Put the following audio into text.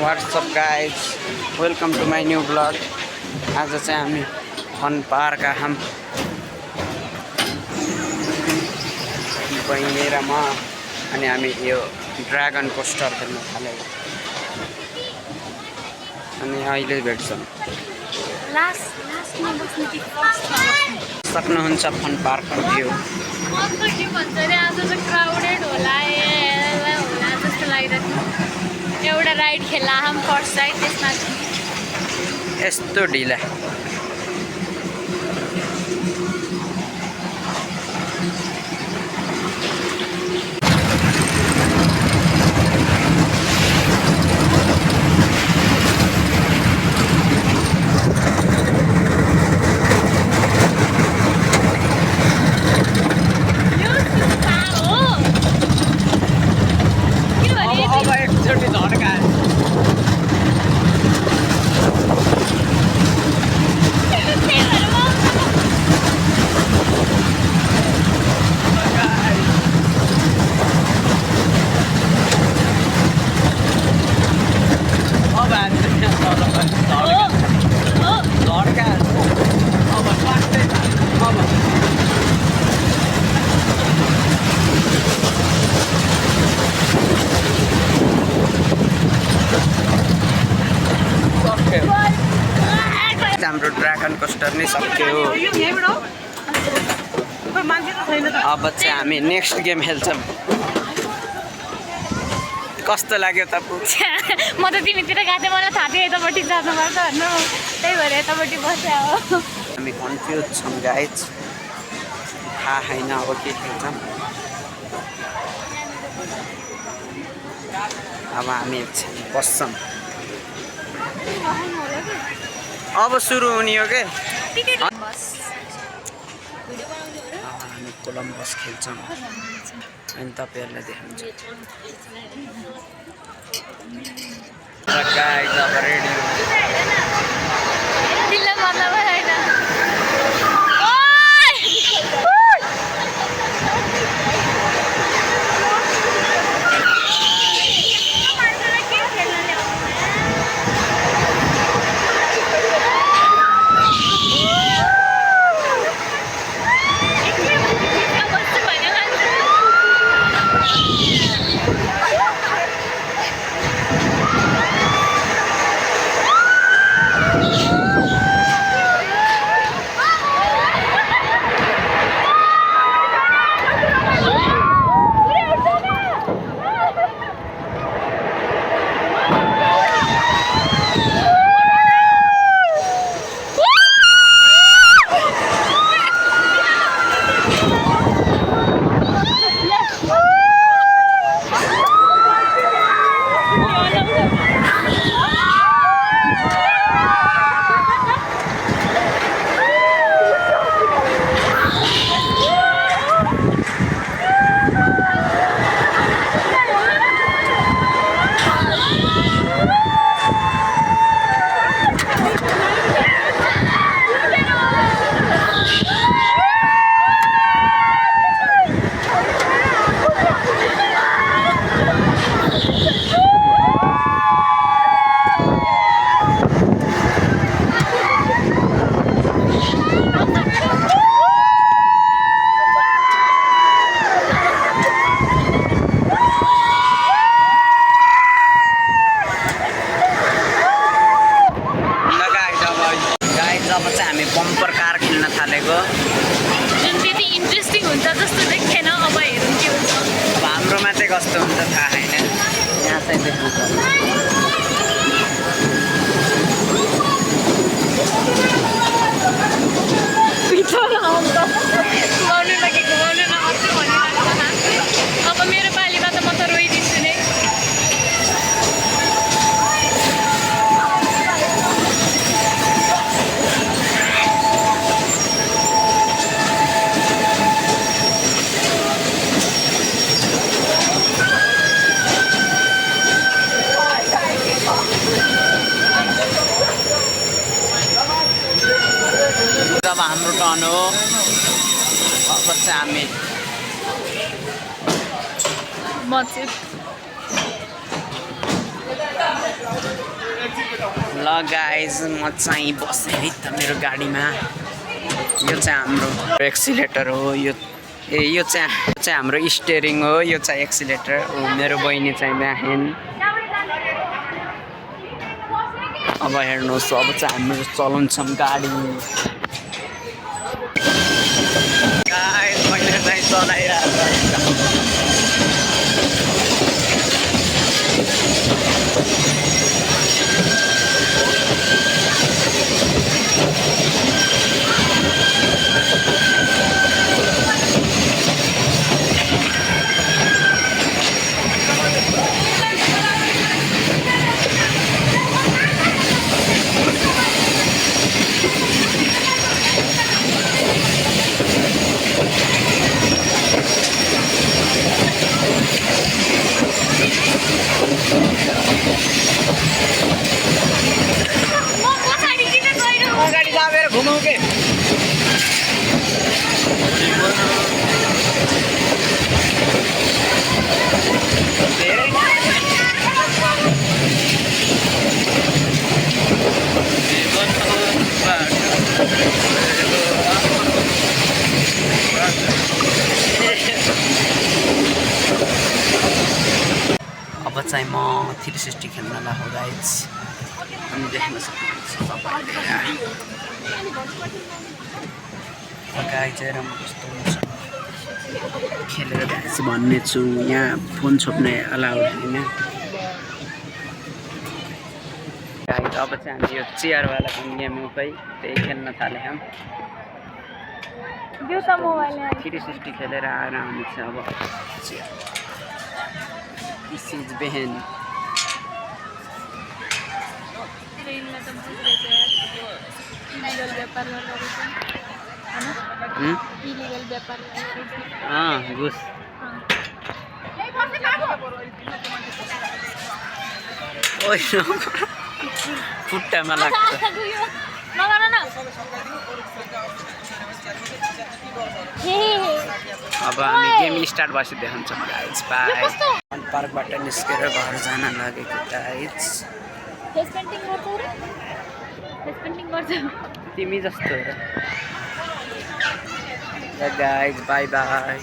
WhatsApp guys, welcome to my new blog. आज चाहिँ हामी फन पार्क आयौँ, बहिनी र म, अनि हामी यो ड्रागन कोस्टर खेल्न थालेको अनि अहिले भेट्छौँ। सक्नुहुन्छ फन पार्क भ्यू। एउटा राइड खेला हम फर्स्ट राइड त्यसमा यस्तो ढिला अब एकचोटि झड्का हाम्रो ड्रागन कोस्टर नै सक्यो। अब चाहिँ हामी नेक्स्ट गेम खेल्छौँ। कस्तो लाग्यो तपाईँ? म त तिमीतिर गएको थिएँ, मलाई थाहा थियो यतापट्टि जानुपर्छ भन्नु, त्यही भएर यतापट्टि बस्यो हो। हामी कन्फ्युज छौँ गाइज, थाहा छैन अब के खेल्छौँ। अब हामी बस्छौँ। अब सुरु हुने हो के? हामी कोलम्बस खेल्छौँ अनि तपाईँहरूलाई देखाउँछु। गाइज अब रेडी बम्पर कार खेल्न थालेको, जुन त्यति इन्ट्रेस्टिङ हुन्छ जस्तो देखेन। अब हेरौँ के हुन्छ। अब हाम्रोमा चाहिँ कस्तो हुन्छ थाहा छैन। यहाँ चाहिँ देख्नुहुन्छ अब मेरो पालीमा त म त रोइदिन्छु नै। अब हाम्रो टर्न हो। अब चाहिँ हामी म चाहिँ ल गाइज म चाहिँ बसेँ है त मेरो गाडीमा। यो चाहिँ हाम्रो एक्सिलेटर हो। यो चाहिँ हाम्रो स्टेरिङ हो। यो चाहिँ एक्सिलेटर हो। मेरो बहिनी चाहिँ बिहान। अब हेर्नुहोस् अब चाहिँ हाम्रो चलाउँछौँ गाडी। गाइज मैले चाहिँ चलाइरहेको अगाडि दाबेर घुमाउ के धेरै अब चाहिँ म 360 खेल्न लाग्यो गाइज। अनि देख्न सक्नुहुन्छ गाइज हेर म कस्तो हुन्छ खेलेर गाइज भन्ने छु। यहाँ फोन छोप्ने अलाउड होइन गाइज। अब चाहिँ हामी यो चेयरवाला गेम हो खै त्यही खेल्न थाले हम। 360 खेलेर आएर हामी चाहिँ अब दिस इज बेहेन। घुस खुट्टामा लाग्छ। अब हामी गेम स्टार्ट भएपछि देखाउँछौँ गाइज। बाई। पार्कबाट निस्केर घर जान लागेको गाइज। तिमी जस्तो हो र गाइज। By by.